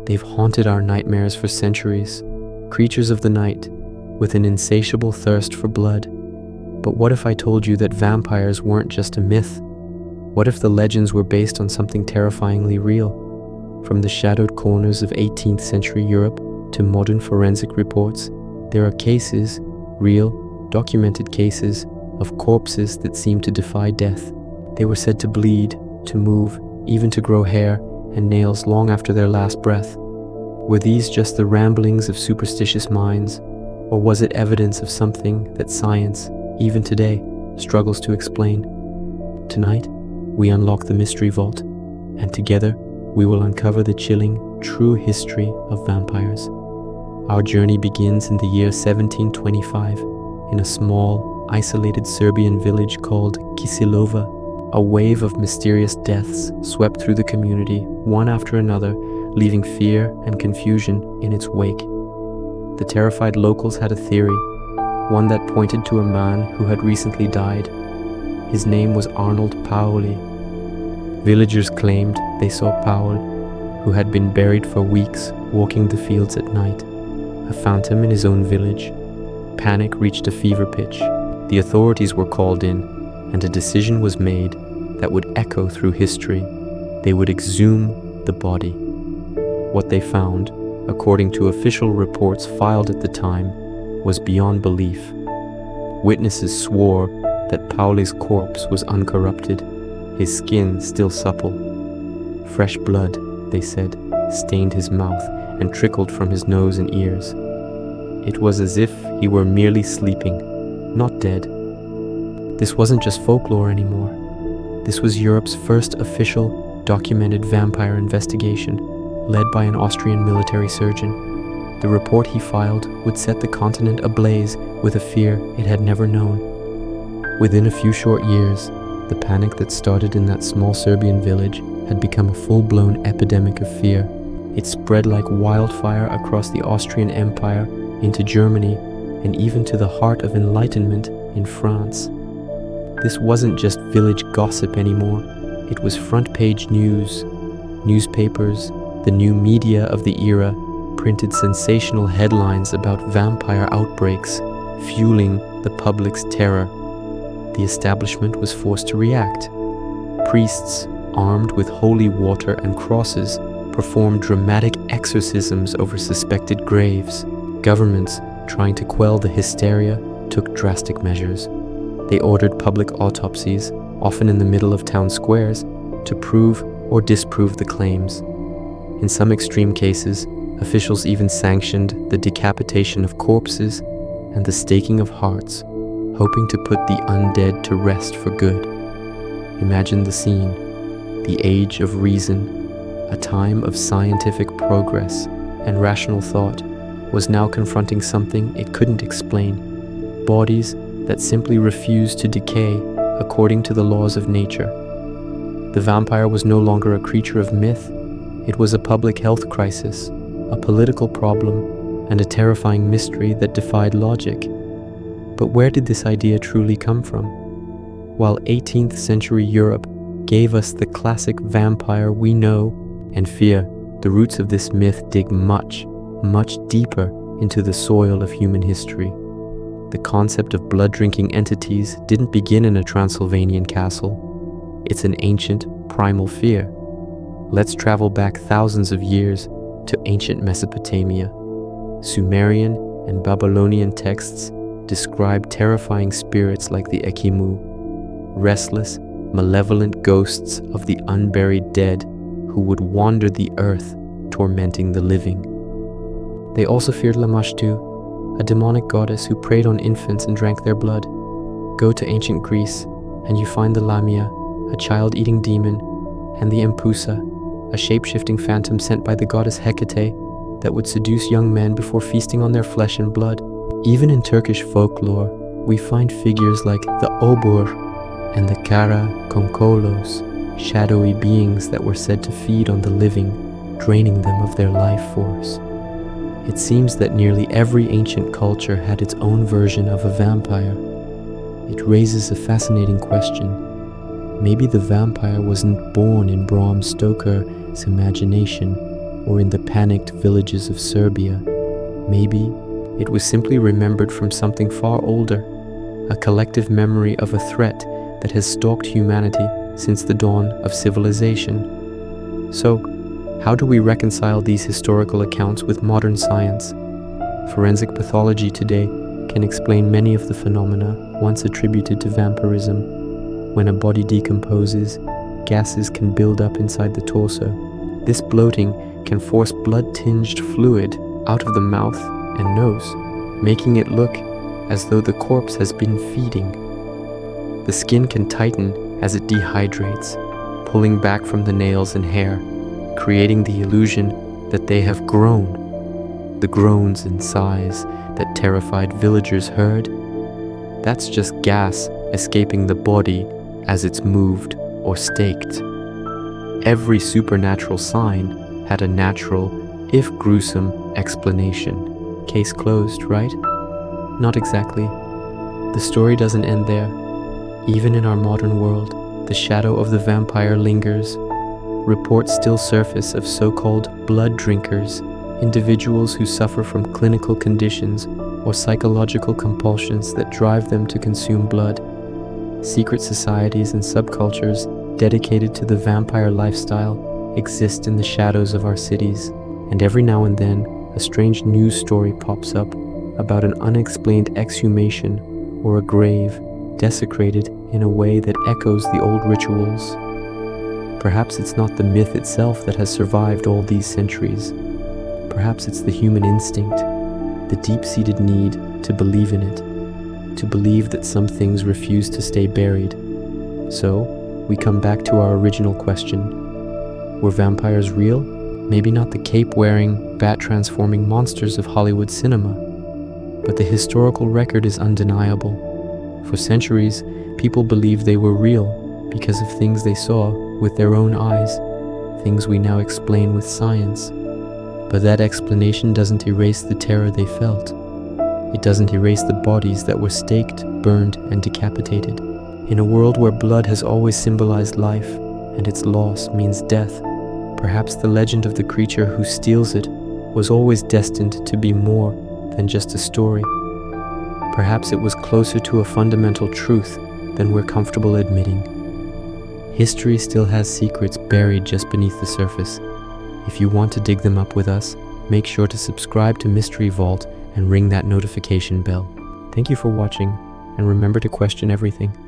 They've haunted our nightmares for centuries, creatures of the night, with an insatiable thirst for blood. But what if I told you that vampires weren't just a myth? What if the legends were based on something terrifyingly real? From the shadowed corners of 18th century Europe to modern forensic reports, there are cases, real, documented cases, of corpses that seem to defy death. They were said to bleed, to move, even to grow hair and nails long after their last breath. Were these just the ramblings of superstitious minds, or was it evidence of something that science, even today, struggles to explain? Tonight, we unlock the mystery vault, and together, we will uncover the chilling, true history of vampires. Our journey begins in the year 1725, in a small, isolated Serbian village called Kisilova. A wave of mysterious deaths swept through the community, one after another, leaving fear and confusion in its wake. The terrified locals had a theory, one that pointed to a man who had recently died. His name was Arnold Pauli. Villagers claimed they saw Paul, who had been buried for weeks, walking the fields at night, a phantom in his own village. Panic reached a fever pitch. The authorities were called in, and a decision was made that would echo through history. They would exhume the body. What they found, according to official reports filed at the time, was beyond belief. Witnesses swore that Pauli's corpse was uncorrupted, his skin still supple. Fresh blood, they said, stained his mouth and trickled from his nose and ears. It was as if he were merely sleeping, not dead. This wasn't just folklore anymore. This was Europe's first official, documented vampire investigation, led by an Austrian military surgeon. The report he filed would set the continent ablaze with a fear it had never known. Within a few short years, the panic that started in that small Serbian village had become a full-blown epidemic of fear. It spread like wildfire across the Austrian Empire, into Germany, and even to the heart of Enlightenment in France. This wasn't just village gossip anymore. It was front-page news. Newspapers, the new media of the era, printed sensational headlines about vampire outbreaks, fueling the public's terror. The establishment was forced to react. Priests, armed with holy water and crosses, performed dramatic exorcisms over suspected graves. Governments, trying to quell the hysteria, took drastic measures. They ordered public autopsies, often in the middle of town squares, to prove or disprove the claims. In some extreme cases, officials even sanctioned the decapitation of corpses and the staking of hearts, hoping to put the undead to rest for good. Imagine the scene, the age of reason, a time of scientific progress and rational thought, was now confronting something it couldn't explain. Bodies that simply refused to decay according to the laws of nature. The vampire was no longer a creature of myth. It was a public health crisis, a political problem, and a terrifying mystery that defied logic. But where did this idea truly come from? While 18th century Europe gave us the classic vampire we know and fear, the roots of this myth dig much, much deeper into the soil of human history. The concept of blood-drinking entities didn't begin in a Transylvanian castle. It's an ancient, primal fear. Let's travel back thousands of years to ancient Mesopotamia. Sumerian and Babylonian texts describe terrifying spirits like the Ekimu, restless, malevolent ghosts of the unburied dead who would wander the earth, tormenting the living. They also feared Lamashtu, a demonic goddess who preyed on infants and drank their blood. Go to ancient Greece, and you find the Lamia, a child-eating demon, and the Empusa, a shape-shifting phantom sent by the goddess Hecate that would seduce young men before feasting on their flesh and blood. Even in Turkish folklore, we find figures like the Obur and the Kara Konkolos, shadowy beings that were said to feed on the living, draining them of their life force. It seems that nearly every ancient culture had its own version of a vampire. It raises a fascinating question. Maybe the vampire wasn't born in Bram Stoker's imagination, or in the panicked villages of Serbia. Maybe it was simply remembered from something far older, a collective memory of a threat that has stalked humanity since the dawn of civilization. So, how do we reconcile these historical accounts with modern science? Forensic pathology today can explain many of the phenomena once attributed to vampirism. When a body decomposes, gases can build up inside the torso. This bloating can force blood-tinged fluid out of the mouth and nose, making it look as though the corpse has been feeding. The skin can tighten as it dehydrates, pulling back from the nails and hair, creating the illusion that they have grown. The groans and sighs that terrified villagers heard, that's just gas escaping the body as it's moved or staked. Every supernatural sign had a natural, if gruesome, explanation. Case closed, right? Not exactly. The story doesn't end there. Even in our modern world, the shadow of the vampire lingers. Reports still surface of so-called blood drinkers, individuals who suffer from clinical conditions or psychological compulsions that drive them to consume blood. Secret societies and subcultures dedicated to the vampire lifestyle exist in the shadows of our cities, and every now and then a strange news story pops up about an unexplained exhumation or a grave desecrated in a way that echoes the old rituals. Perhaps it's not the myth itself that has survived all these centuries. Perhaps it's the human instinct, the deep-seated need to believe in it, to believe that some things refuse to stay buried. So, we come back to our original question. Were vampires real? Maybe not the cape-wearing, bat-transforming monsters of Hollywood cinema, but the historical record is undeniable. For centuries, people believed they were real because of things they saw with their own eyes, things we now explain with science. But that explanation doesn't erase the terror they felt. It doesn't erase the bodies that were staked, burned, and decapitated. In a world where blood has always symbolized life, and its loss means death, perhaps the legend of the creature who steals it was always destined to be more than just a story. Perhaps it was closer to a fundamental truth than we're comfortable admitting. History still has secrets buried just beneath the surface. If you want to dig them up with us, make sure to subscribe to Mystery Vault and ring that notification bell. Thank you for watching, and remember to question everything.